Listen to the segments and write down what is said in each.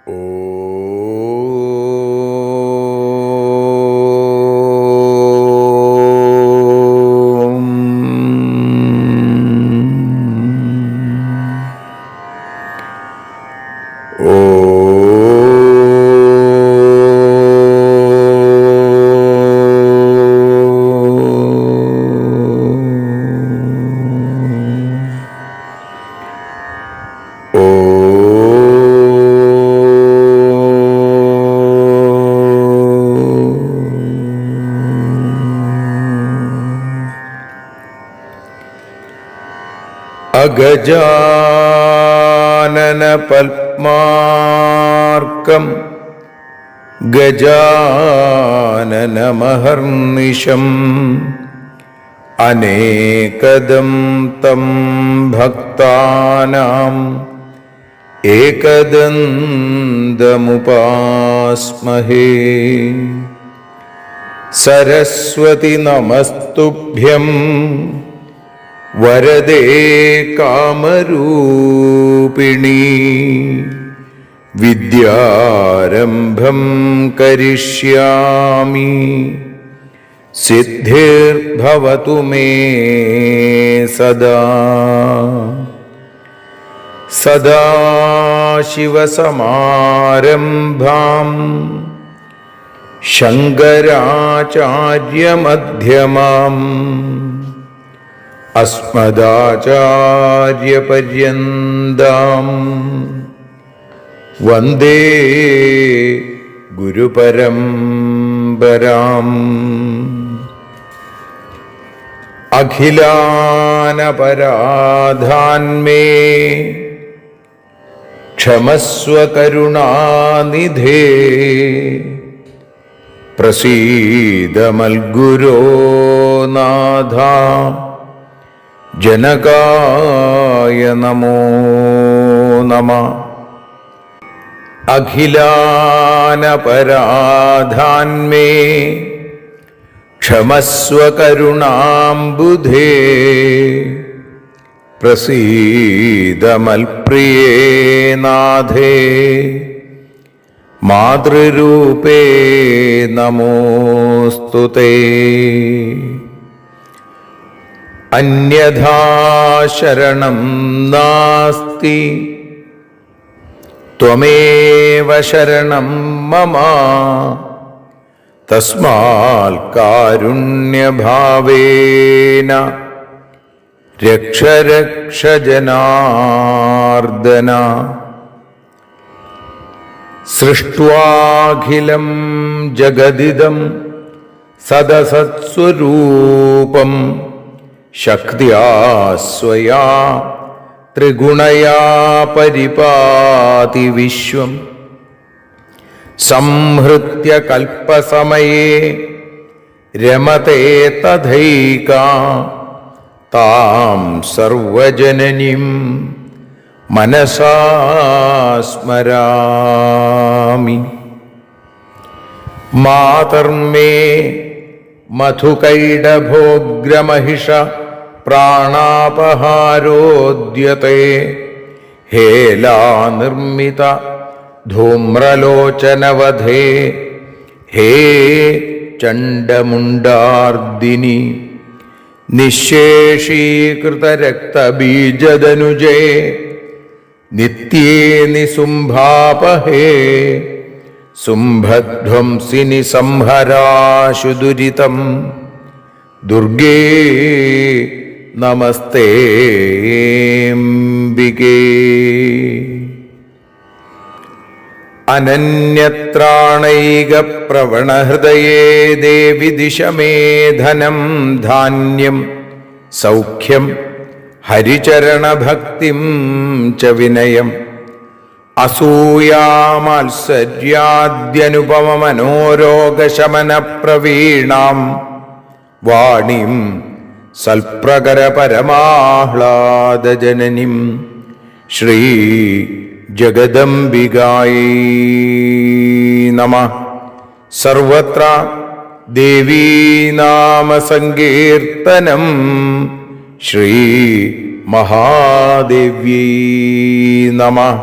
അഗജാനന പത്മാർക്കം ഗജാനനമഹർനിശം അനേകദം തം ഭക്താനാം ഏകദന്തമുപാസ്മഹേ. സരസ്വതി നമസ്തുഭ്യം വരദേ കാമരൂപിണി. വിദ്യാരംഭം കരിഷ്യാമി സിദ്ധിർഭവതു മേ സദാ. സദാശിവസമാരംഭാം ശങ്കരാചാര്യമധ്യമാം അസ്മദാചാര്യപര്യന്താം വന്ദേ ഗുരുപരമ്പരാം. അഖിലാനപരാധാന്മേ ക്ഷമസ്വ കരുണാനിധേ. പ്രസീദ മൽഗുരോ നാഥ ജനകായ നമോ നമഃ. അഖിലാനപരാധാന്മേ ക്ഷമസ്വ കരുണാംബുധേ. പ്രസീദ മൽപ്രിയേ നാഥേ മാതൃരൂപേ നമോസ്തുതേ. അന്യഥാ ശരണം നാസ്തി ത്വമേവ ശരണം മമ. തസ്മാൽ കാരുണ്യഭാവേന രക്ഷ രക്ഷ ജനാർദ്ദന. സൃഷ്ട്വാഖിലം ജഗദിദം സദസത്സ്വരൂപം ശക്ത്യാ സ്വയാ ത്രിഗുണയാ പരിപാതി വിശ്വം. സംഹൃത്യ കൽപ്പസമയേ രമതേ തഥൈകാ താം സർവജനനീം മനസാ സ്മരാമി. മാതർമേ മധുകൈടഭോഗ്രമഹിഷ പ്രാണാപഹാരോദ്യത്തെ. ഹേലാനിർമ്മിത ധൂമ്രലോചനവധേ. ഹേ ചണ്ഡമുണ്ഡാർദിനി നിശേഷീകൃതരക്തബീജദനുജേ. നിത്യേ നിസുംഭാപഹേ സുംഭധ്വംസിനി സംഹരാശു ദുരിതം. ദുർഗേ നമസ്തേംബികേ. അനന്യത്രാണൈകപ്രവണഹൃദയേ ദേവി ദിശ മേ ധനം ധാന്യം സൗഖ്യം ഹരിചരണഭക്തിം ച വിനയം. അസൂയാമാത്സര്യാദ്യനുപമമനോരോഗശമനപ്രവീണാം വാണിം സൽപ്രകരപരമാഹ്ലാദജനനിം ശ്രീ ജഗദംബികായൈ നമഃ. സർവത്ര ദേവീനാമസങ്കീർത്തനം ശ്രീ മഹാദേവ്യൈ നമഃ.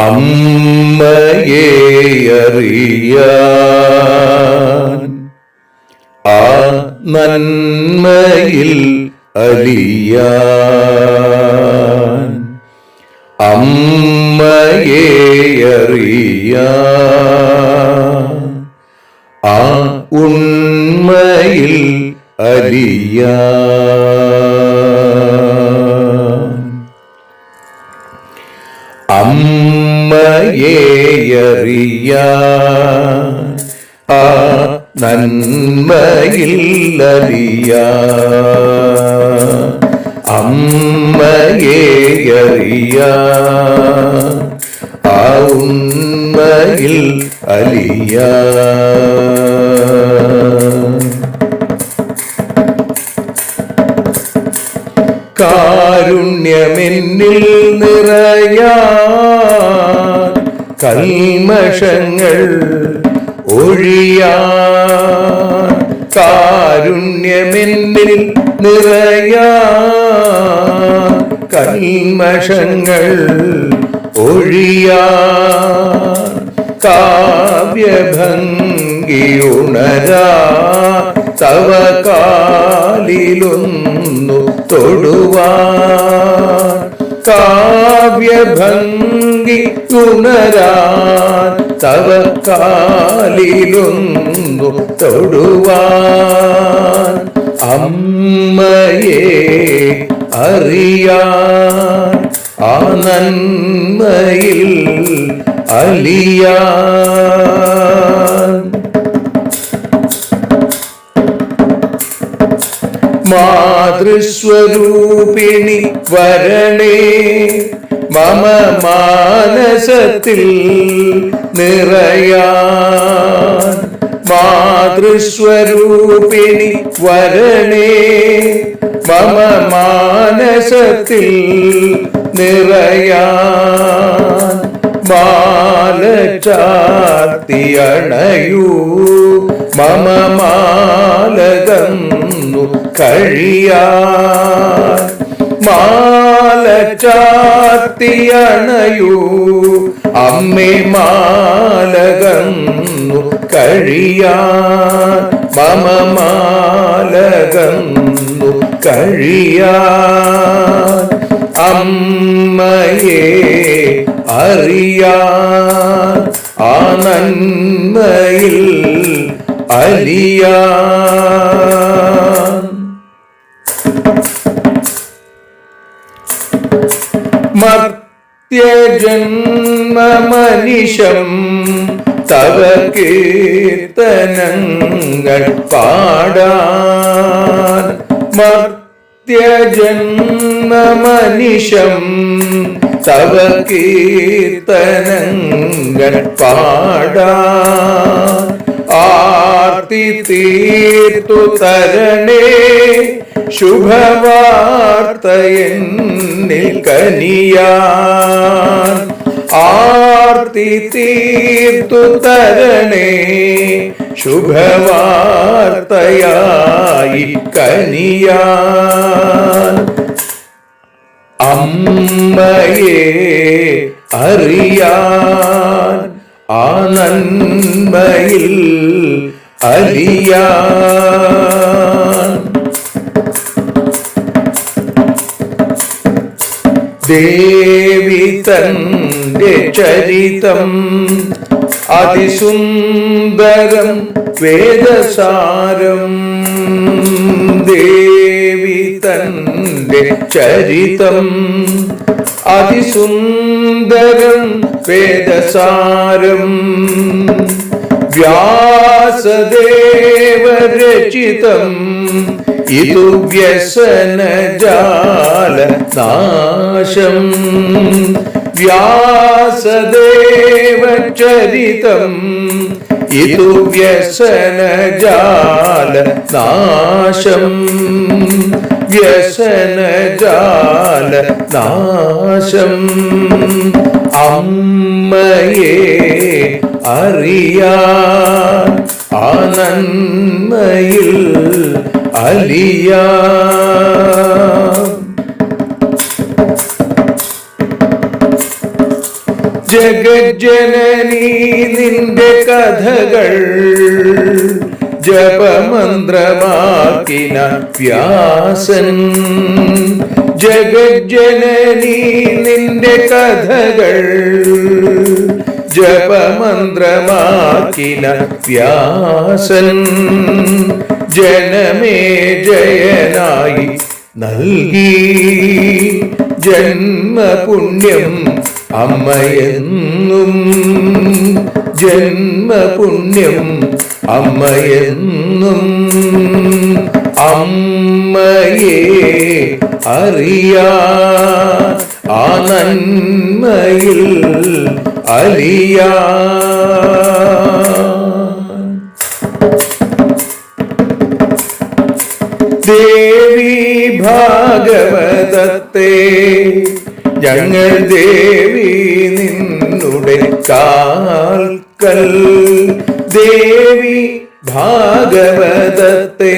അമ്മയെ അറിയാൻ ആ നന്മയിൽ അലിയാൻ അമ്മയെ അറിയാൻ ആ ഉണ്മയിൽ അലിയാൻ അമ്മയെ അറിയാൻ ആ നന്മയിൽ അലിയാൻ അമ്മയെ അറിയാൻ ആ ഉണ്മയിൽ അലിയാൻ കാരുണ്യമെന്നിൽ നിറയാൻ കൽമഷങ്ങൾ ഒഴിയാൻ കാരുണ്യമെന്നിൽ നിറയാൻ കൽമഷങ്ങൾ ഒഴിയാൻ കാവ്യഭംഗി ഉണരാ തവ കാലിലൊന്നു തൊടുവാൻ കാവ്യഭംഗി ഉണരാൻ തവ കാലിലൊന്നു തൊടുവാൻ അമ്മയെ അറിയാൻ ആ നന്മയിൽ അലിയാൻ മാതൃസ്വരൂപിണി വരണേ മമ മാനസത്തിൽ നിറയാൻ മാതൃസ്വരൂപിണി വരണേ മമ മാനസത്തിൽ നിറയാൻ മാല ചാർത്തിയണയൂ മമ മാലകന്നു കഴിയാൻ മാല ചാർത്തിയണയൂ അമ്മേ മാലകന്നു കഴിയാൻ മമ മാലകന്നു കഴിയാൻ അമ്മയെ അറിയാൻ ആ നന്മയിൽ അലിയാൻ മർത്യജന്മമനിശം തവ കീർത്തനങ്ങൾ പാടാൻ മർത്യജന്മമനിശം തവ കീർത്തനങ്ങൾ പാടാൻ ആർത്തി തീർത്തു തരണേ ശുഭവാർത്തയെന്നിൽ കനിയാൻ ആർത്തി തീർത്തു തരണേ ശുഭവാർത്തയായി കനിയാൻ അമ്മയെ അറിയാൻ ആ നന്മയിൽ അലിയാൻ ദേവി തന്റെ ചരിതം അതിസുന്ദരം വേദസാരം ദേവി തന്റെ ചരിതം അതിസുന്ദരം വേദസാരം വ്യാസദേവരചിതം ഇതു വ്യസനജാല നാശം വ്യാസദേവചരിതം ഇതു വ്യസനജാല നാശം വ്യസനജാല നാശം അമ്മയെ അറിയാൻ ആ നന്മയിൽ അലിയാൻ ജഗജ്ജനനീ നിന്റെ കഥകൾ ജപമന്ത്രമാക്കിന വ്യാസൻ. ജഗജ്ജനനീ നിന്റെ കഥകൾ ജപമന്ത്രമാക്കിന വ്യാസൻ. ജനമേ ജയനായി നൽകി ജന്മപുണ്യം അമ്മയെന്നും. ജന്മപുണ്യം അമ്മയെന്നും. അമ്മയെ അറിയാ ആ നന്മയിൽ അലിയാ. ദേവി ഭാഗവതത്തെ ഞങ്ങൾ ദേവി നിന്നുടെ കാൽക്കൽ. ദേവി ഭാഗവതത്തെ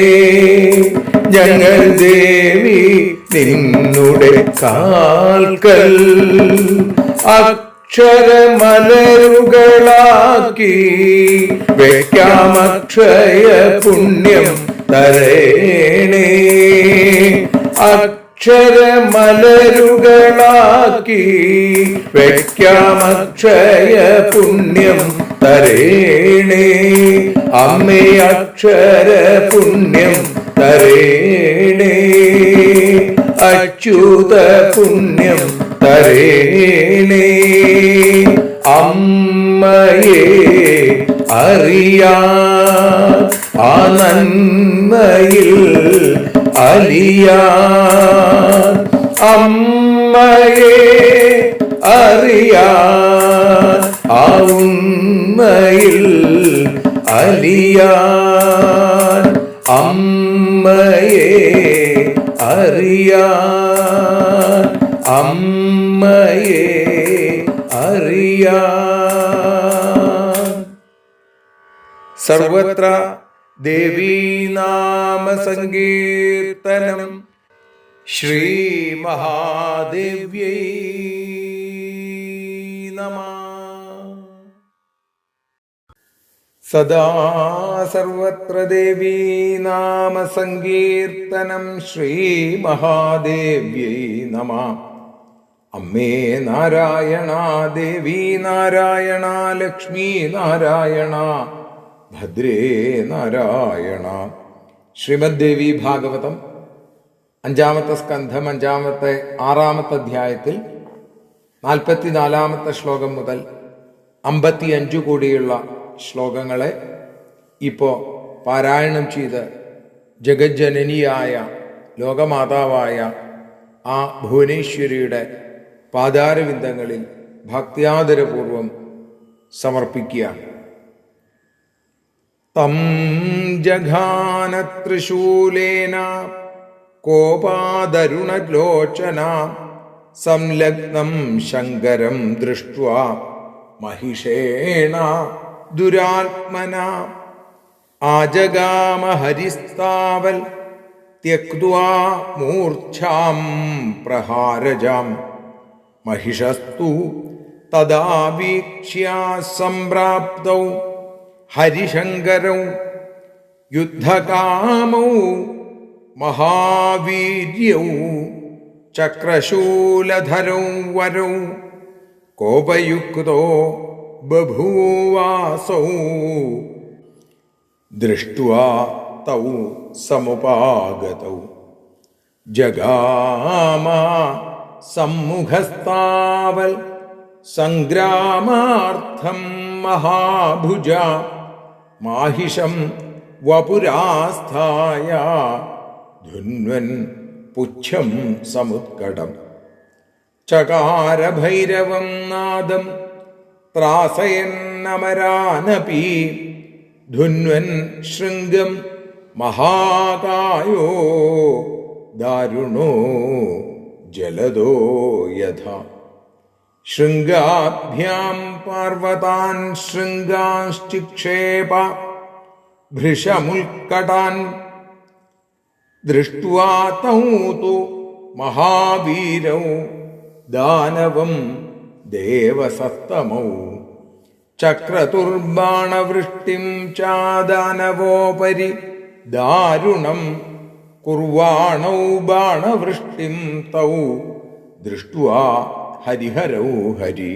ഞങ്ങൾ ദേവി നിന്നുടെ കാൽക്കൽ. അക്ഷരമലരുകളാക്കി വെക്കാമക്ഷയ പുണ്യം തരേണേ. അക്ഷരമലരുകളാക്കി വെക്കാമക്ഷയ പുണ്യം തരേണേ. അമ്മേ അക്ഷര പുണ്യം തരേണേ. അച്യുത പുണ്യം തരേണേ. അമ്മയെ അറിയാ ആ നന്മയിൽ അലിയാ. അമ്മയെ അറിയാ ആ ഉണ്മയിൽ അലിയാ. അമ്മയെ അറിയാ. അമ്മയെ അറിയാ. സർവത്ര ദേവീനാമ സങ്കീർത്തനം. ശ്രീ മഹാദേവ്യൈ നമഃ. സദാ സർവത്ര ദേവീനാമ സങ്കീർത്തനം. ശ്രീ മഹാദേവ്യൈ നമഃ. അമ്മേ നാരായണ, ദേവി നാരായണ, ലക്ഷ്മി നാരായണ, ഭദ്രേ നാരായണ. ശ്രീമദ് ദേവി ഭാഗവതം 5-ാമത്തെ സ്കന്ധം 6-ാമത്തെ അധ്യായത്തിൽ 44-ാമത്തെ ശ്ലോകം മുതൽ 55 കൂടിയുള്ള ശ്ലോകങ്ങളെ ഇപ്പോൾ പാരായണം ചെയ്ത് ജഗജ്ജനനിയായ ലോകമാതാവായ ആ ഭുവനേശ്വരിയുടെ പാദാരവിന്ദങ്ങളിൽ ഭക്ത്യാദരപൂർവം സമർപ്പിക്കുകയാണ്. തം ജഘാന ത്രിശൂലേന കോപാദരുണലോചന സംലഗ്നം ശങ്കരം ദൃഷ്ട്വാ മഹിഷേണ ദുരാത്മന ആജഗാമ ഹരിസ്താവൽ ത്യക്ത്വാ മൂർച്ഛാം പ്രഹാരജാം. മഹിഷസ്തു തദാ വീക്ഷ്യ സംപ്രാപ്തൗ ഹരിശങ്കരൗ യുദ്ധകാമൗ മഹാവീര്യൗ ചക്രശൂലധരൗ വരൗ കോപയുക്തോ ബഭൂവാസൗ. ദൃഷ്ട്വാ തൗ സമുപാഗതൗ ജഗാമ സമ്മുഖസ്താവൽ സംഗ്രാമാർത്ഥം മഹാഭുജ. മാഹിഷം വപുരാസ്ഥായ ധുന്വൻ പുച്ഛം സമുത്കടം. ചകാര ഭൈരവം നാദം ത്രാസയന്നമരാനപി ധുന്വൻ ശൃംഗം മഹാകായോ ദാരുണോ ജലദോ യഥ. ശൃംഗാഭ്യാം പാർവതാൻ ശൃംഗാശ്ചിക്ഷേപ ഭൃശമുൽക്കടാൻ. ദൃഷ്ട്വാ തൗ തു മഹാവീരൗ ദാനവം ദേവസത്തമൗ ചക്രതുർബാണവൃഷ്ടിം ചാദാനവോപരി ദാരുണം കുർവാണൗ ബാണവൃഷ്ടിം തൗ ദൃഷ്ട്വാ ഹരിഹരൗ ഹരി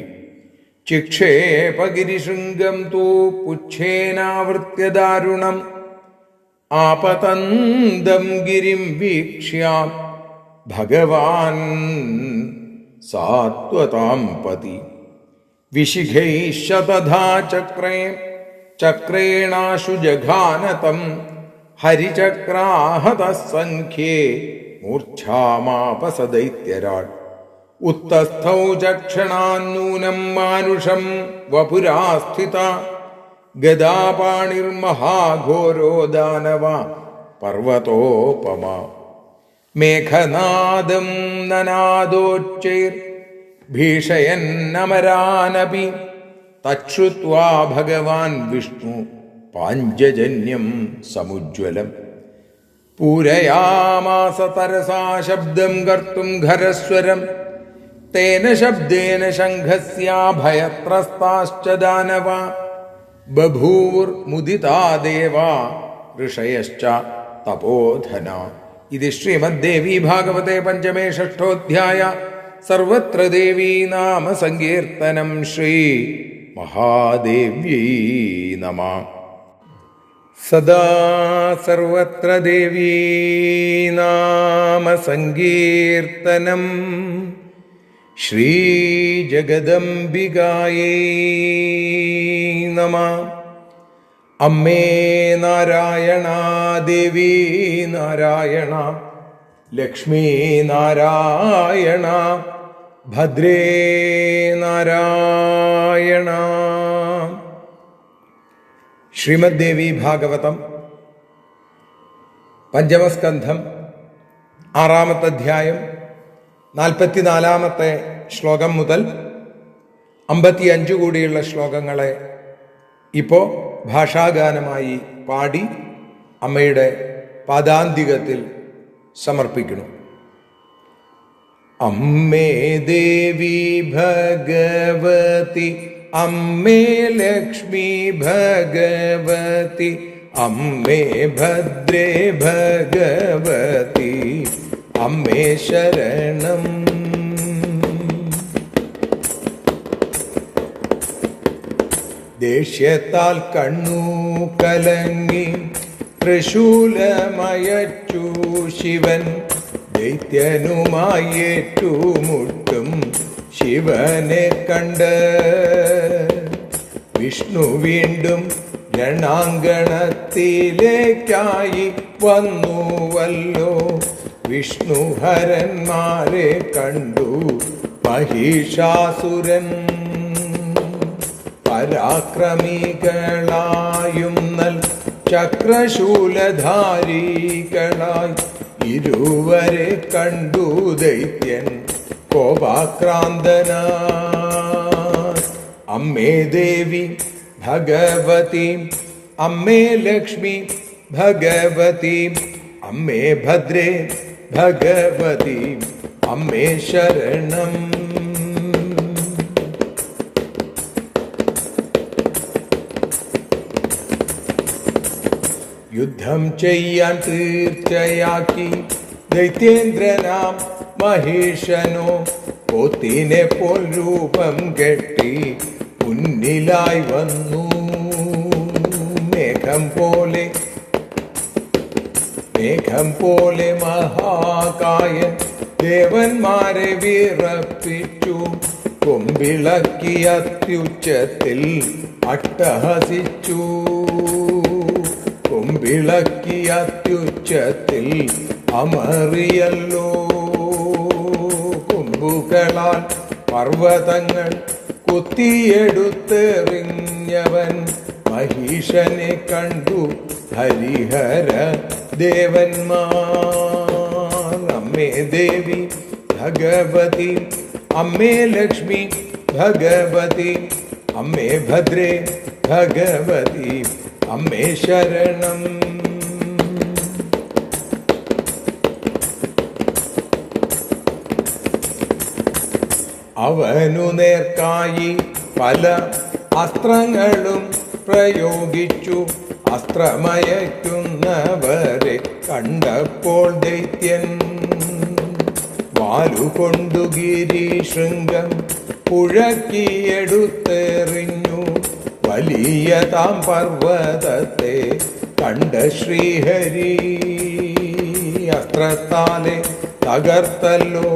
ചിക്ഷേപഗിരിശൃംഗം തൂ പുച്ഛേനാവൃത്യ ദാരുണം ആപതന്തം ഗിരിം വീക്ഷ്യ ഭഗവാൻ സാത്വതാം പതി വിശിഖൈശതധാ ചക്രേ ചക്രേണാശു ജഘാനതം ഹരിചക്രാഹതഃ സംഖ്യേ മൂർച്ഛാമാപസദൈത്യരാട് ഉത്തസ്ഥൗ ചക്ഷണാന്നൂനം മാനുഷം വപുരാസ്ഥിത ഗദാപാണിർമഹാഘോരോ ദാനവ പർവതോപമ മേഘനാദം നനാദോച്ചൈർ ഭീഷയന്നമരാനപി തച്ഛ്രുത്വാ ഭഗവാൻ വിഷ്ണു പാഞ്ചജന്യം സമുജ്വലം പൂരയാമാസ തരസാ ശബ്ദം കർത്തും ഖരസ്വരം തേന ശബ്ദേന ശംഖസ്യാഭയത്രസ്താശ്ച ദാനവ ബഭൂർമുദിതാ ദേവാ ഋഷയശ്ച തപോധന. ഇത് ശ്രീമദ്ദേവീ ഭാഗവതേ പഞ്ചമേ ഷഷ്ഠോധ്യായ. സർവത്ര ദേവീ നാമ സങ്കീർത്തനം. ശ്രീ മഹാദേവ്യൈ നമഃ. സദാ സർവത്ര ദേവീ നാമ സങ്കീർത്തനം. ശ്രീ ജഗദംബികായൈ നമഃ. അമ്മേ നാരായണ, ദേവി നാരായണ, ലക്ഷ്മീ നാരായണ, ഭദ്രേ നാരായണ. ശ്രീമദ്ദേവി ഭാഗവതം പഞ്ചമസ്കന്ധം 6-ാമത്തെ അധ്യായം 44-ാമത്തെ ശ്ലോകം മുതൽ 55 കൂടിയുള്ള ശ്ലോകങ്ങളെ ഇപ്പോൾ ഭാഷാഗാനമായി പാടി അമ്മയുടെ പാദാന്തികത്തിൽ സമർപ്പിക്കുന്നു. അമ്മേ ദേവി ഭഗവതി, അമ്മേ ലക്ഷ്മി ഭഗവതി, അമ്മേ ഭദ്രേ ഭഗവതി, അമ്മേ ശരണം. ദേഷ്യത്താൽ കണ്ണു കലങ്ങി ത്രിശൂലമയച്ചു ശിവൻ, ദൈത്യനുമായി ഏറ്റുമുട്ടും ശിവനെ കണ്ട് വിഷ്ണു വീണ്ടും രണാങ്കണത്തിലേക്കായി വന്നുവല്ലോ. വിഷ്ണുഹരന്മാരെ കണ്ടു മഹിഷാസുരൻ, പരാക്രമികളായും നൽ ചക്രശൂലധാരികളായി ഇരുവരെ കണ്ടു ദൈത്യൻ കോപാക്രാന്തനാ. അമ്മേ ദേവി ഭഗവതി, അമ്മേ ലക്ഷ്മി ഭഗവതി, അമ്മേ ഭദ്രേ ഭഗവതി, അമ്മേ ശരണം. യുദ്ധം ചെയ്യാൻ തീർച്ചയാക്കി ദൈത്യേന്ദ്രനാം മഹിഷനോ പോത്തിനെ പോൽ രൂപം കെട്ടി മുന്നിലായി വന്നു. മേഘം പോലെ മഹാകായൻ ദേവന്മാരെ വിറപ്പിച്ചു. കൊമ്പിളക്കി അത്യുച്ചത്തിൽ അട്ടഹസിച്ചു. കൊമ്പിളക്കി അത്യുച്ചത്തിൽ അമറിയല്ലോ. കൊമ്പുകളാൽ പർവ്വതങ്ങൾ കുത്തിയെടുത്തെറിഞ്ഞവൻ മഹിഷനെ കണ്ടു ഹരിഹര ദേവന്മാർ. അമ്മേ ദേവി ഭഗവതി, അമ്മേ ലക്ഷ്മി ഭഗവതി, അമ്മേ ഭദ്രേ ഭഗവതി, അമ്മേ ശരണം. അവനു നേർക്കായി പല അസ്ത്രങ്ങളും പ്രയോഗിച്ചു. അസ്ത്രമയക്കുന്നവരെ കണ്ടപ്പോൾ ദൈത്യൻ വാലുകൊണ്ടു ഗിരിശൃംഗം പുഴക്കിയെടുത്തെറിഞ്ഞു. വലിയ താം പർവ്വതത്തെ കണ്ട ശ്രീഹരി അസ്ത്രത്താലെ തകർത്തല്ലോ.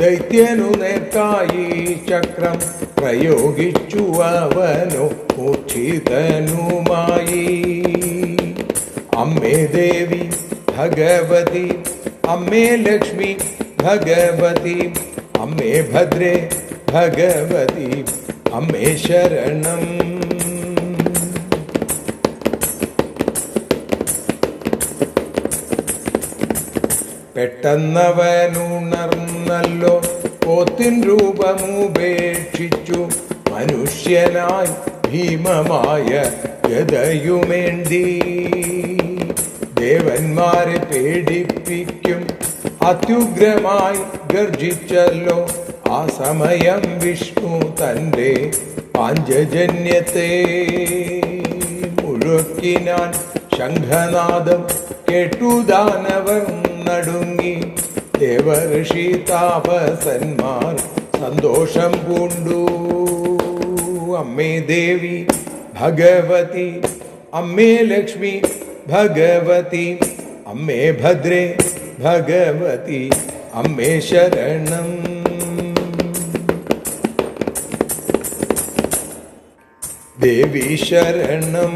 ദൈത്യനു നേർക്കായി ചക്രം പ്രയോഗിച്ചു അവനു മൂർച്ഛിതനുമായി. അമ്മേ ദേവി ഭഗവതി, അമ്മേ ലക്ഷ്മി ഭഗവതി, അമ്മേ ഭദ്രേ ഭഗവതി, അമ്മേ ശരണം. പെട്ടെന്നവനുണർന്നല്ലോ, പോത്തിൻ രൂപമുപേക്ഷിച്ചു. മനുഷ്യനായി ഭീമമായ ഗദയുമേന്തി ദേവന്മാരെ പേടിപ്പിക്കും അത്യുഗ്രമായി ഗർജിച്ചല്ലോ. ആ സമയം വിഷ്ണു തൻ്റെ പാഞ്ചജന്യത്തെ മുഴുക്കിനാൻ. ശംഖനാദം കേട്ടു ദാനവർ നടുങ്ങി. ദേവർഷി താപസന്മാർ സന്തോഷം പൂണ്ടു. അമ്മേ ദേവി ഭഗവതി, അമ്മേ ലക്ഷ്മി ഭഗവതി, അമ്മേ ഭദ്രേ ഭഗവതി, അമ്മേ ശരണം. ദേവി ശരണം,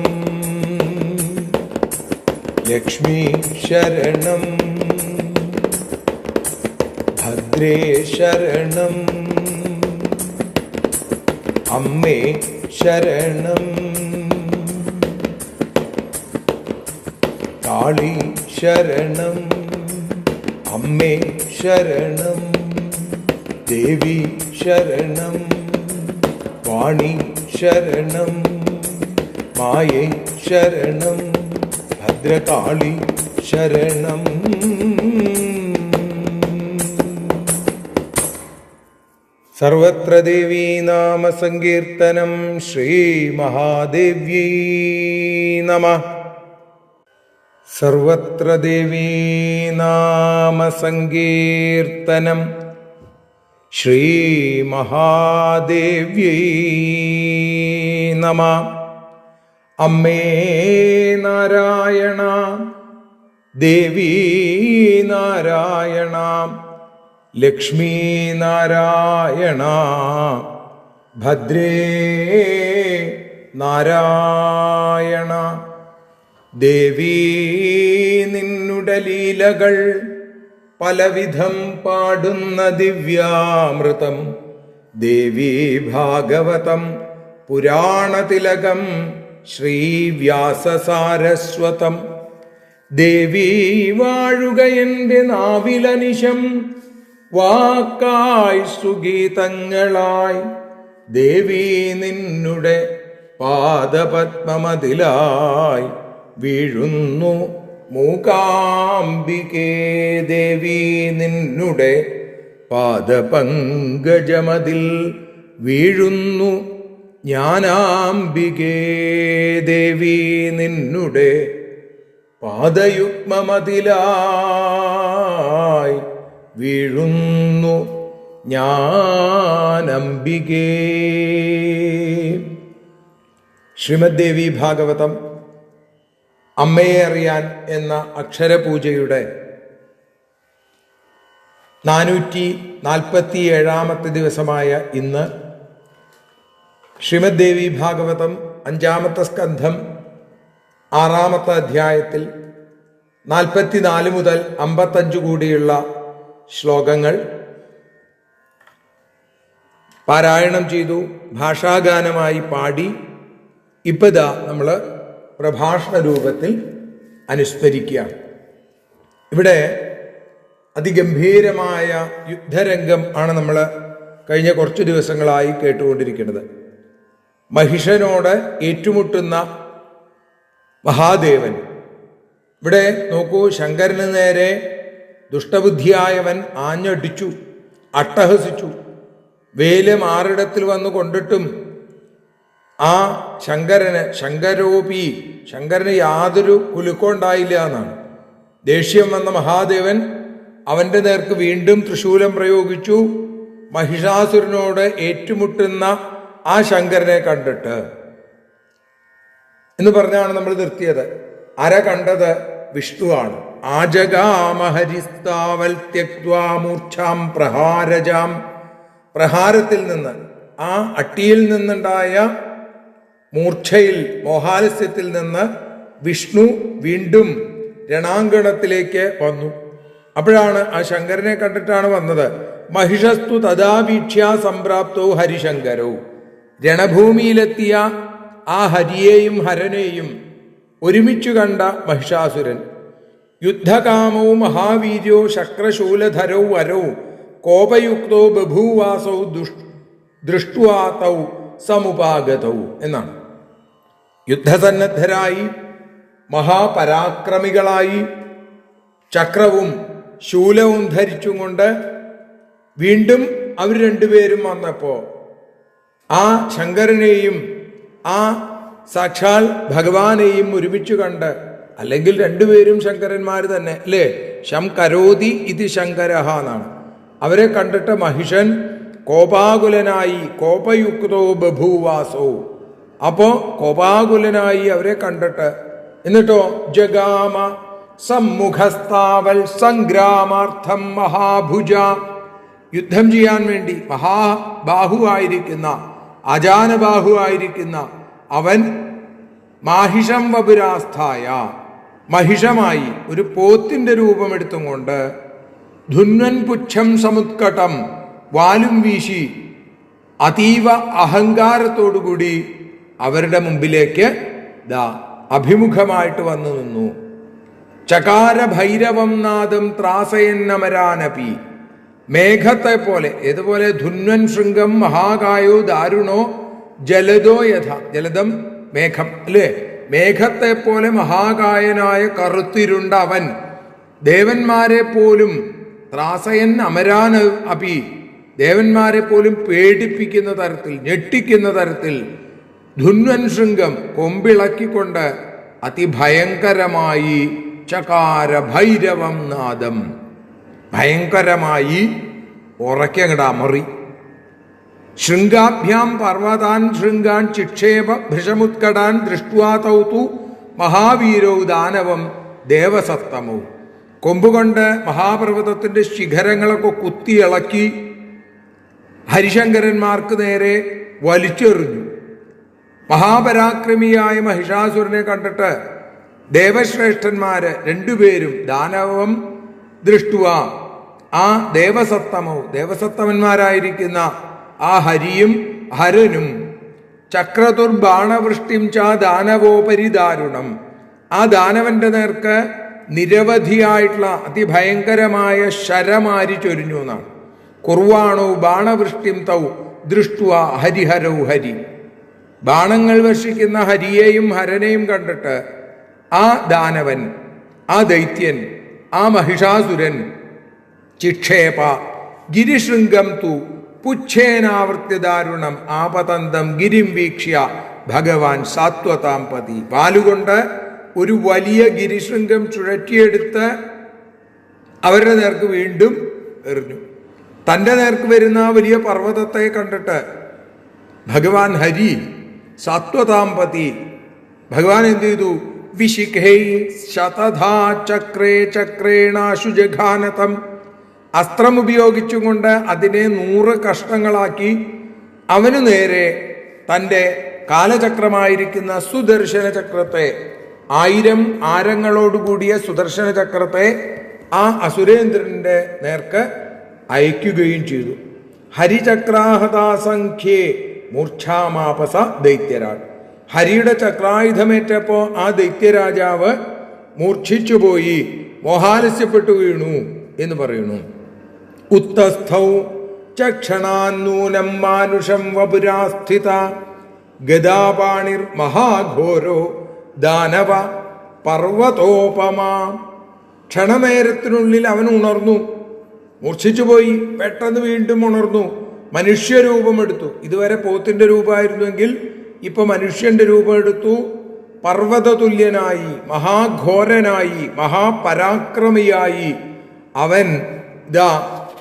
ലക്ഷ്മി ശരണം, ഭദ്രേ ശരണം, അമ്മേ ശരണം, കാളി ശരണം, അമ്മേ ശരണം, ദേവി ശരണം, വാണി ശരണം, മായേ ശരണം, ഭദ്രകാളി ശരണം. സർവത്ര ദേവീ നാമ സങ്കീർത്തനം. ശ്രീ മഹാദേവ്യൈ നമഃ. സർവത്ര ദേവീ നാമ സങ്കീർത്തനം. ശ്രീ മഹാദേവ്യൈ നമഃ. അമ്മേ നാരായണ, ദേവീ നാരായണ, ലക്ഷ്മീ നാരായണ, ഭദ്രേ നാരായണ. ദേവീ നിന്നുടെ ലീലകൾ പലവിധം പാടുന്ന ദിവ്യാമൃതം. ദേവീ ഭാഗവതം പുരാണതിലകം ശ്രീവ്യാസസാരസ്വതം. ദേവീ വാഴുക എൻ്റെ നാവിലനിശം, വാക്കായി സുഗീതങ്ങളായി. ദേവീ നിന്നുടെ പാദപത്മമതിലായി വീഴുന്നു മൂകാംബികേ. ദേവീ നിന്നുടെ പാദപങ്കജമതിൽ വീഴുന്നു ജ്ഞാനാംബികേ. ദേവീ നിന്നുടെ പാദയുഗ്മമതിലായി വീഴുന്നു ജ്ഞാനംബികേ. ശ്രീമദ് ദേവി ഭാഗവതം അമ്മയെ അറിയാൻ എന്ന അക്ഷരപൂജയുടെ 447 ദിവസമായ ഇന്ന് ശ്രീമദ് ദേവി ഭാഗവതം 5-ാമത്തെ സ്കന്ധം 6-ാമത്തെ അധ്യായത്തിൽ 44 മുതൽ 55 കൂടിയുള്ള ശ്ലോകങ്ങൾ പാരായണം ചെയ്തു, ഭാഷാഗാനമായി പാടി. ഇപ്പതാ നമ്മൾ പ്രഭാഷണ രൂപത്തിൽ അനുസ്മരിക്കുകയാണ്. ഇവിടെ അതിഗംഭീരമായ യുദ്ധരംഗം ആണ് നമ്മൾ കഴിഞ്ഞ കുറച്ചു ദിവസങ്ങളായി കേട്ടുകൊണ്ടിരിക്കുന്നത്. മഹിഷനോട് ഏറ്റുമുട്ടുന്ന മഹാദേവൻ. ഇവിടെ നോക്കൂ, ശങ്കരന് നേരെ ദുഷ്ടബുദ്ധിയായവൻ ആഞ്ഞടിച്ചു, അട്ടഹസിച്ചു. വേല് മാറിടത്തിൽ വന്ന് കൊണ്ടിട്ടും ആ ശങ്കരന് യാതൊരു കുലുക്കം ഉണ്ടായില്ല എന്നാണ്. ദേഷ്യം വന്ന മഹാദേവൻ അവന്റെ നേർക്ക് വീണ്ടും തൃശൂലം പ്രയോഗിച്ചു. മഹിഷാസുരനോട് ഏറ്റുമുട്ടുന്ന ആ ശങ്കരനെ കണ്ടിട്ട് എന്ന് പറഞ്ഞാണ് നമ്മൾ നിർത്തിയത്. ആരാ കണ്ടത്? വിഷ്ണുവാണ്. ആജഗാമഹരിസ്താവൽ ത്യക്വാ മൂർച്ഛാം പ്രഹാരജാം. പ്രഹാരത്തിൽ നിന്ന്, ആ അട്ടിയിൽ നിന്നുണ്ടായ മൂർച്ഛയിൽ, മോഹാലസ്യത്തിൽ നിന്ന് വിഷ്ണു വീണ്ടും രണാങ്കണത്തിലേക്ക് വന്നു. അപ്പോഴാണ് ആ ശങ്കരനെ കണ്ടിട്ടാണ് വന്നത്. മഹിഷസ്തു തഥാവീക്ഷ്യ സംപ്രാപ്തോ ഹരിശങ്കരോ. രണഭൂമിയിലെത്തിയ ആ ഹരിയെയും ഹരനെയും ഒരുമിച്ചു കണ്ട മഹിഷാസുരൻ. യുദ്ധകാമോ മഹാവീര്യോ ശക്രശൂലധരൗ വരൗ കോപയുക്തോ ബഭൂവാസൗ ദൃഷ്ട്വാതൗ സമുപാഗതൗ എന്നാണ്. യുദ്ധസന്നദ്ധരായി മഹാപരാക്രമികളായി ചക്രവും ശൂലവും ധരിച്ചും കൊണ്ട് വീണ്ടും അവർ രണ്ടുപേരും വന്നപ്പോ ആ ശങ്കരനെയും ആ സാക്ഷാൽ ഭഗവാനെയും ഒരുമിച്ചു കണ്ട്, അല്ലെങ്കിൽ രണ്ടുപേരും ശങ്കരന്മാർ തന്നെ അല്ലേ, ശംകരോതി ഇതി ശങ്കരഹ എന്നാണ്. അവരെ കണ്ടിട്ട് മഹിഷൻ കോപാകുലനായി, കോപയുക്തോ ബഭൂവാസോ, അപ്പോ കോപാകുലനായി അവരെ കണ്ടിട്ട്, എന്നിട്ടോ ജഗാമ സമ്മുഖസ്താവൽ സംഗ്രാമാർത്ഥം മഹാഭുജ. യുദ്ധം ചെയ്യാൻ വേണ്ടി മഹാബാഹുവായിരിക്കുന്ന, അജാനബാഹുവായിരിക്കുന്ന അവൻ മാഹിഷം വപുരാസ്ഥായ, മഹിഷമായി ഒരു പോത്തിന്റെ രൂപമെടുത്തും കൊണ്ട് ധുന്വൻ പുച്ഛം സമുത്കടം, വാലും വീശി അതീവ അഹങ്കാരത്തോടുകൂടി അവരുടെ മുമ്പിലേക്ക് അഭിമുഖമായിട്ട് വന്നു നിന്നു. ചകാര ഭൈരവം നാദം ത്രാസയന്നമരാനപി. മേഘത്തെ പോലെ, ഏതുപോലെ ധുന്വൻ ശൃംഗം മഹാകായോ ദാരുണോ ജലദോ യഥ. ജലദം മേഘം അല്ലേ, മേഘത്തെ പോലെ മഹാകായനായ കറുത്തിരുണ്ട അവൻ ദേവന്മാരെ പോലും ത്രാസയൻ അമരാൻ അപി, ദേവന്മാരെ പോലും പേടിപ്പിക്കുന്ന തരത്തിൽ, ഞെട്ടിക്കുന്ന തരത്തിൽ ധുന്വൻ ശൃംഗം കൊമ്പിളക്കിക്കൊണ്ട് അതിഭയങ്കരമായി ചകാര ഭൈരവം നാദം, ഭയങ്കരമായി ഉറക്കങ്ങട അമറി. ശൃംഗാഭ്യാം പർവ്വതാൻ ശൃംഗാൻ ചിക്ഷേപ ഭൃഷമുത്കടാൻ ദൃഷ്ട്വാ തൗതു മഹാവീരോ ദാനവം ദേവസത്തമോ. കൊമ്പുകൊണ്ട് മഹാപർവ്വതത്തിന്റെ ശിഖരങ്ങളൊക്കെ കുത്തിയിളക്കി ഹരിശങ്കരന്മാർക്ക് നേരെ വലിച്ചെറിഞ്ഞു. മഹാപരാക്രമിയായ മഹിഷാസുരനെ കണ്ടിട്ട് ദേവശ്രേഷ്ഠന്മാര് രണ്ടുപേരും ദാനവം ദൃഷ്ടുവ, ആ ദേവസത്തമോ, ദേവസത്തമന്മാരായിരിക്കുന്ന ആ ഹരിയും ഹരനും ചക്രതുർബാണവൃഷ്ടിം ച ദാനവോപരി ദാരുണം, ആ ദാനവന്റെ നേർക്ക് നിരവധിയായിട്ടുള്ള അതിഭയങ്കരമായ ശരമാരി ചൊരിഞ്ഞു എന്നാണ്. കുർവാണോ ബാണവൃഷ്ടിം തൗ ദൃഷ്ടുവ ഹരിഹരൗ ഹരി. ബാണങ്ങൾ വർഷിക്കുന്ന ഹരിയെയും ഹരനെയും കണ്ടിട്ട് ആ ദാനവൻ, ആ ദൈത്യൻ, ആ മഹിഷാസുരൻ ചിക്ഷേപ ഗിരിശൃംഗം തു പുച്ഛേനാവൃത്യ ദാരുണം ആപതന്തം ഗിരിം വീക്ഷ്യ ഭഗവാൻ സാത്വതാം പതി. വാലുകൊണ്ട് ഒരു വലിയ ഗിരിശൃംഗം ചുഴറ്റിയെടുത്ത് അവരുടെ നേർക്ക് വീണ്ടും എറിഞ്ഞു. തൻ്റെ നേർക്ക് വരുന്ന വലിയ പർവ്വതത്തെ കണ്ടിട്ട് ഭഗവാൻ ഹരി സാത്വതാംപതി, ഭഗവാൻ എന്ത് ചെയ്തു? വിശിഖൈ ശതധാ ചക്രേ ചക്രേണാശു ജഘാനതം. അസ്ത്രം ഉപയോഗിച്ചുകൊണ്ട് അതിനെ 100 കഷ്ണങ്ങളാക്കി അവനു നേരെ തൻ്റെ കാലചക്രമായിരിക്കുന്ന സുദർശന ചക്രത്തെ, 1000 ആരങ്ങളോടുകൂടിയ സുദർശന ചക്രത്തെ ആ അസുരേന്ദ്രന്റെ നേർക്ക് അയക്കുകയും ചെയ്തു. ഹരിചക്രാഹതാസംഖ്യേ മൂർച്ഛാമാപസ ദൈത്യരാജ്. ഹരിയുടെ ചക്രായുധമേറ്റപ്പോ ആ ദൈത്യരാജാവ് മൂർച്ഛിച്ചുപോയി, മോഹാലസ്യപ്പെട്ടു വീണു എന്ന് പറയുന്നു. ഉത്തസ്ഥൗ ചക്ഷണാന്നൂനം മാനുഷം വപുരാസ്ഥിത ഗദാപാണിർ മഹാഘോരോ ദാനവ പർവ്വതോപമാ. ക്ഷണനേരത്തിനുള്ളിൽ അവൻ ഉണർന്നു, മൂർച്ഛിച്ചുപോയി, പെട്ടെന്ന് വീണ്ടും ഉണർന്നു. മനുഷ്യരൂപമെടുത്തു. ഇതുവരെ പോത്തിന്റെ രൂപമായിരുന്നുവെങ്കിൽ ഇപ്പൊ മനുഷ്യന്റെ രൂപമെടുത്തു. പർവ്വതതുല്യനായി, മഹാഘോരനായി, മഹാപരാക്രമിയായി അവൻ ദാ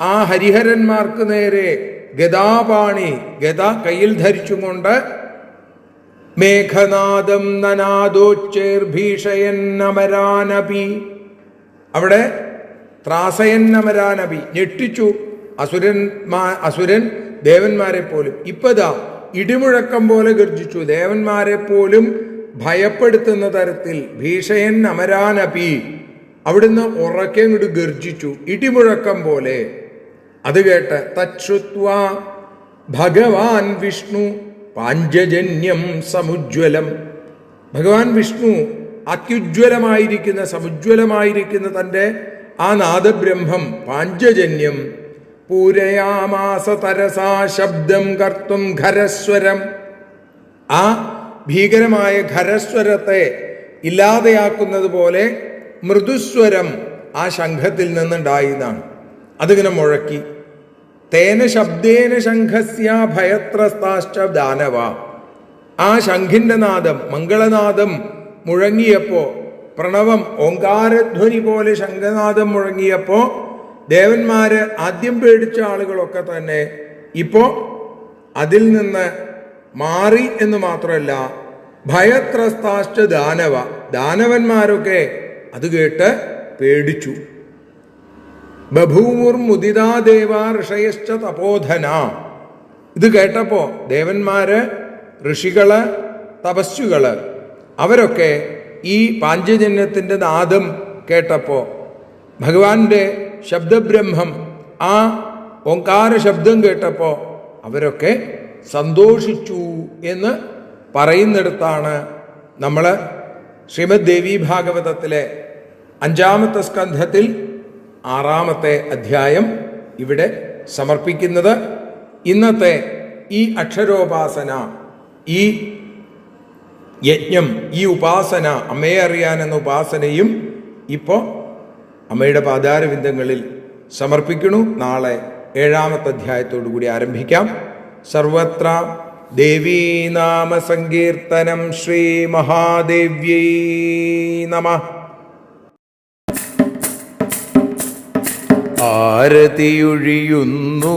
ആ ഹരിഹരന്മാർക്ക് നേരെ ഗദാപാണി, ഗദ കയ്യിൽ ധരിച്ചുകൊണ്ട് മേഘനാദം നനാദോച്ചേർഭീഷയന്നമരാനപി, അവിടെ ത്രാസയന്നമരാനപി, ഞെട്ടിച്ചു അസുരൻ ദേവന്മാരെ പോലും. ഇപ്പതാ ഇടിമുഴക്കം പോലെ ഗർജിച്ചു, ദേവന്മാരെ പോലും ഭയപ്പെടുത്തുന്ന തരത്തിൽ. ഭീഷയൻ അമരാനപി, അവിടുന്ന് ഉറക്കെ ഇങ്ങോട്ട് ഗർജിച്ചു, ഇടിമുഴക്കം പോലെ. അത് കേട്ട് തച്ഛുത്വ ഭഗവാൻ വിഷ്ണു പാഞ്ചജന്യം സമുജ്വലം, ഭഗവാൻ വിഷ്ണു അത്യുജ്വലമായിരിക്കുന്ന സമുജ്വലമായിരിക്കുന്ന തൻ്റെ ആ നാദബ്രഹ്മം പാഞ്ചജന്യം പൂരയാമാസ തരസാ ശബ്ദം കർത്തും ഖരസ്വരം, ആ ഭീകരമായ ഖരസ്വരത്തെ ഇല്ലാതെയാക്കുന്നത് പോലെ മൃദുസ്വരം ആ ശംഖത്തിൽ നിന്നുണ്ടായതാണ്. അതിങ്ങനെ മുഴക്കി. തേന ശബ്ദേന ശംഖസ്യ ഭയത്രസ്താശ്ച ദാനവ, ആ ശംഖിന്റെ നാദം, മംഗളനാദം മുഴങ്ങിയപ്പോ, പ്രണവം ഓങ്കാരധ്വനി പോലെ ശംഖനാദം മുഴങ്ങിയപ്പോ ദേവന്മാര് ആദ്യം പേടിച്ച ആളുകളൊക്കെ തന്നെ ഇപ്പോ അതിൽ നിന്ന് മാറി എന്ന് മാത്രമല്ല, ഭയത്രസ്താശ്ച ദാനവ, ദാനവന്മാരൊക്കെ അത് കേട്ട് പേടിച്ചു. ബഭൂമുർ മുദിതാ ദേവാ ഋഷയശ്ച തപോധന, ഇത് കേട്ടപ്പോ ദേവന്മാര്, ഋഷികള്, തപസ്സുകള് അവരൊക്കെ ഈ പാഞ്ചജന്യത്തിന്റെ നാദം കേട്ടപ്പോ, ഭഗവാന്റെ ശബ്ദബ്രഹ്മം ആ ഓങ്കാര ശബ്ദം കേട്ടപ്പോ അവരൊക്കെ സന്തോഷിച്ചു എന്ന് പറയുന്നിടത്താണ് നമ്മൾ ശ്രീമദ് ദേവി ഭാഗവതത്തിലെ 5-ാമത്തെ സ്കന്ധത്തിൽ 6-ാമത്തെ അധ്യായം ഇവിടെ സമർപ്പിക്കുന്നത്. ഇന്നത്തെ ഈ അക്ഷരോപാസന, ഈ യജ്ഞം, ഈ ഉപാസന, അമ്മയെ അറിയാൻ എന്ന ഉപാസനയും ഇപ്പോൾ അമ്മയുടെ പാദാരവിന്ദങ്ങളിൽ സമർപ്പിക്കണു. നാളെ 7-ാമത്തെ അധ്യായത്തോടു കൂടി ആരംഭിക്കാം. സർവത്ര ദേവീനാമ സങ്കീർത്തനം. ശ്രീ മഹാദേവ്യൈ നമഃ. ആരതിയൊഴിയുന്നു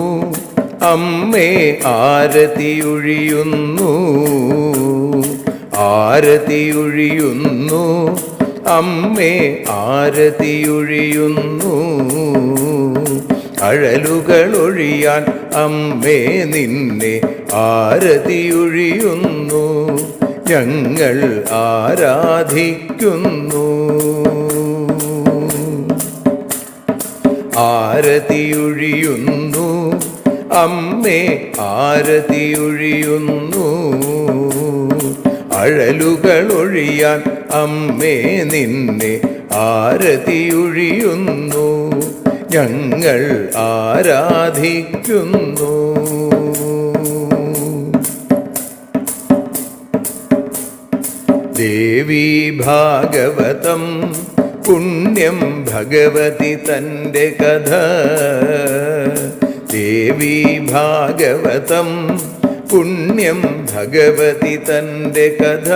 അമ്മേ, ആരതിയൊഴിയുന്നു, ആരതിയൊഴിയുന്നു അമ്മേ, ആരതിയൊഴിയുന്നു. അഴലുകളൊഴിയാൻ അമ്മേ നിന്നെ ആരതിയൊഴിയുന്നു, ഞങ്ങൾ ആരാധിക്കുന്നു. ആരതിയൊഴിയുന്നു അമ്മേ, ആരതിയൊഴിയുന്നു. അഴലുകളൊഴിയാൻ അമ്മേ നിന്നെ ആരതിയൊഴിയുന്നു, ഞങ്ങൾ ആരാധിക്കുന്നു. ദേവി ഭാഗവതം പുണ്യം ഭഗവതി തൻ്റെ കഥ. ദേവി ഭാഗവതം പുണ്യം ഭഗവതി തൻ്റെ കഥ.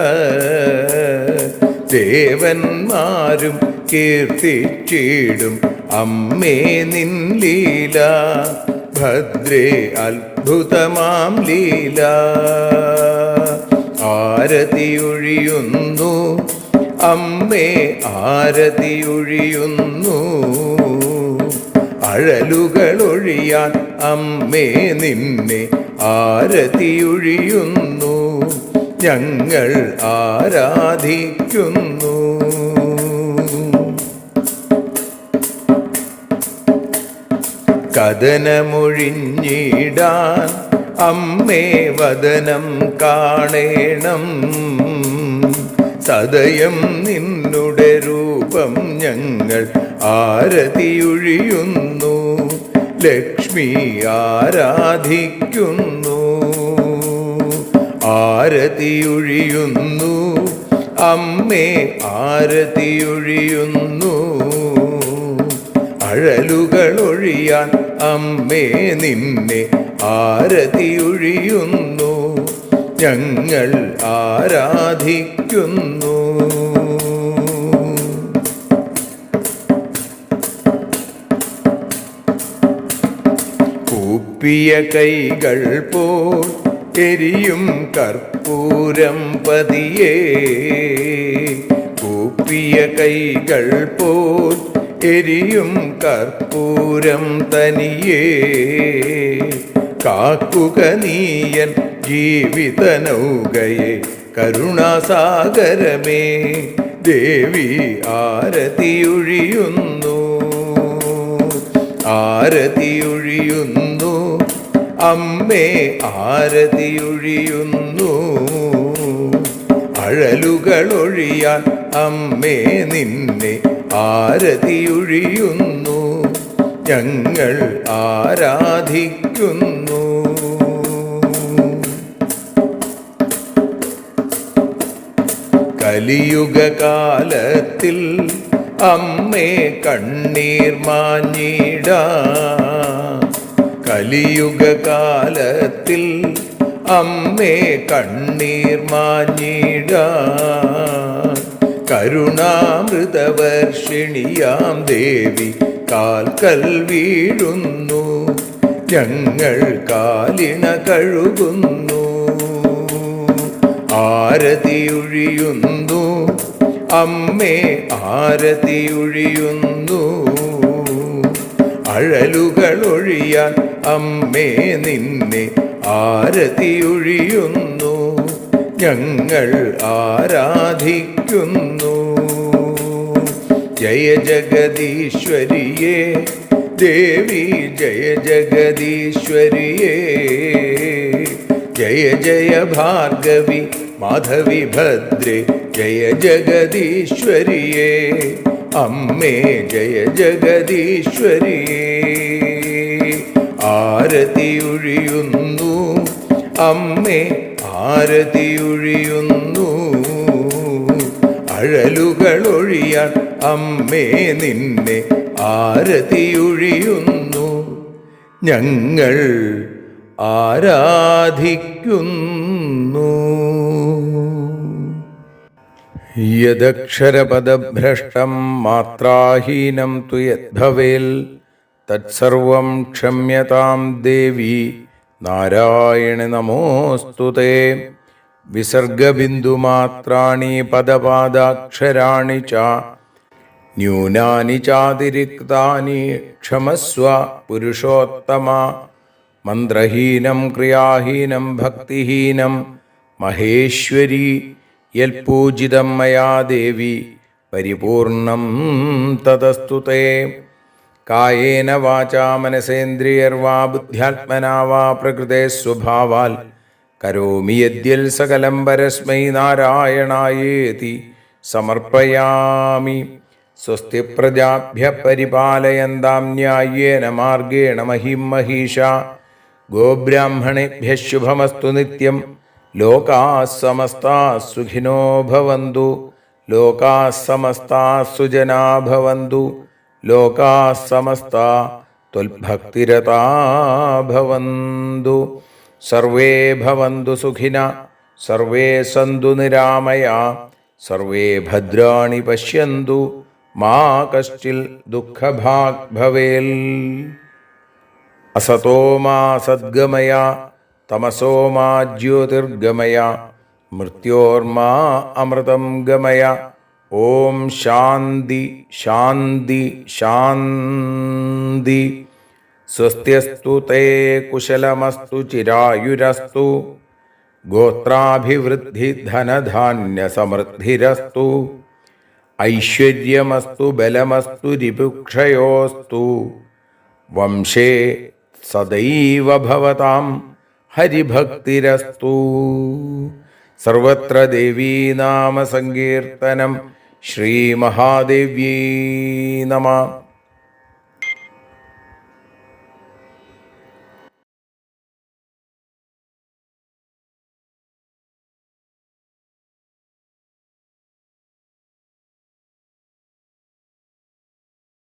ദേവന്മാരും കീർത്തിച്ചിടും അമ്മേ നിൻ ലീല, ഭദ്രേ അത്ഭുതമാം ലീല. ആരതിയൊഴിയുന്നു അമ്മേ, ആരതിയൊഴിയുന്നു. അഴലുകളൊഴിയാൻ അമ്മേ നിന്നെ ആരതിയൊഴിയുന്നു, ഞങ്ങൾ ആരാധിക്കുന്നു. കഥനമൊഴിഞ്ഞിടാൻ അമ്മേ വദനം കാണേണം, സദയം നിന്നുടെ രൂപം ഞങ്ങൾ ആരതിയൊഴിയുന്നു, ലക്ഷ്മി ആരാധിക്കുന്നു. ആരതിയൊഴിയുന്നു അമ്മേ, ആരതിയൊഴിയുന്നു. അഴലുകളൊഴിയാൻ അമ്മേ നിന്നെ ആരതിയൊഴിയുന്നു ഞങ്ങൾ ആരാധിക്കുന്നു. കൂപ്പിയ കൈകൾ പോൽ എരിയും കർപ്പൂരം പതിയേ, കൂപ്പിയ കൈകൾ പോൽ എരിയും കർപ്പൂരം തനിയേ, കാക്കുക നീയൻ ജീവിത നൗകയെ കരുണാസാഗരമേ ദേവി ആരതിയൊഴിയുന്നു, ആരതിയൊഴിയുന്നു അമ്മേ ആരതിയൊഴിയുന്നു. അഴലുകളൊഴിയാൻ അമ്മേ നിന്നെ ആരതിയൊഴിയുന്നു ഞങ്ങൾ ആരാധിക്കുന്നു. കലിയുഗകാലത്തിൽ അമ്മേ കണ്ണീർ മാഞ്ഞിടാൻ, കലിയുഗകാലത്തിൽ അമ്മേ കണ്ണീർ മാഞ്ഞിടാൻ, കരുണാമൃതവർഷിണിയാം ദേവി കാൽക്കൽ വീഴുന്നു ഞങ്ങൾ കാലിണ കഴുകുന്നു. ആരതിയൊഴിയുന്നു അമ്മേ ആരതിയൊഴിയുന്നു. അഴലുകളൊഴിയാൻ അമ്മേ നിന്നെ ആരതിയൊഴിയുന്നു ഞങ്ങൾ ആരാധിക്കുന്നു. ജയ ജഗദീശ്വരിയേ ദേവി ജയ ജഗദീശ്വരിയേ, ജയ ജയ ഭാർഗവി മാധവി ഭദ്രേ ജയ ജഗദീശ്വരിയേ അമ്മേ ജയ ജഗദീശ്വരിയേ. ആരതിയൊഴിയുന്നു അമ്മേ ആരതിയൊഴിയുന്നു. അഴലുകളൊഴിയാൻ അമ്മേ നിന്നെ ആരതിയൊഴിയുന്നു ഞങ്ങൾ ആരാധിക്കുന്നു. യദക്ഷരപദഭ്രഷ്ടം മാത്രാഹീനം തു യദ്ഭവേൽ തത്സർവം ക്ഷമ്യതാം ദേവി നാരായണ നമോസ്തുതേ. വിസർഗബിന്ദുമാത്രാണി പദപാദാക്ഷരാണി ച ന്യൂനാനി ചാതിരിക്താനി ക്ഷമസ്വ പുരുഷോത്തമ. മന്ത്രഹീനം ക്രിയാഹീനം ഭക്തിഹീനം മഹേശ്വരി യൽപൂജിതം മയാ ദേവി പരിപൂർണം തതസ്തു തേ. കായേന വാചാ മനസേന്ദ്രിയർവാ ബുദ്ധ്യാത്മനാ വാ പ്രകൃതേ സ്വഭാവാൽ കരോമി യദ്യൽ സകലം പരസ്മൈ നാരായണായേതി സമർപ്പയാമി. സ്വസ്തി പ്രജാഭ്യഃ പരിപാലയന്താം ന്യായേന മാർഗേണ മഹിം മഹീഷാ. ഗോബ്രാഹ്മണേഭ്യഃ ശുഭമസ്തു നിത്യം. ലോകാഃ സമസ്താഃ സുഖിനോ ഭവന്തു. ലോകാഃ സമസ്താഃ സുജനാ ഭവന്തു. ലോകാഃ സമസ്താഃ ത്വൽഭക്തിരതാ ഭവന്തു. സർവേ ഭവന്തു സുഖിനഃ. സർവേ സന്തു നിരാമയാ. സർവേ ഭദ്രാണി പശ്യന്തു. മാ കശ്ചിൽ ദുഃഖഭാഗ് ഭവേൽ. അസതോ മാ സദ്ഗമയ തമസോ മാ ജ്യോതിർഗമയ മൃത്യോർമാ അമൃതം ഗമയ. ഓം ശാന്തി ശാന്തി ശാന്തി. സ്വസ്ത്യസ്തു തേ കുശലമസ്തു ചിരായുരസ്തു. ഗോത്രാഭിവൃദ്ധി ധനധാന്യ സമൃദ്ധിരസ്തു. ഐശ്വര്യമസ്തു ബലമസ്തു രിപുക്ഷയോസ്തു. വംശേ സദൈവ ഭവതാം ഹരിഭക്തിരസ്തു. സർവത്ര ദേവീനാമ സങ്കീർത്തനം. ശ്രീമഹാദേവ്യൈ നമഃ.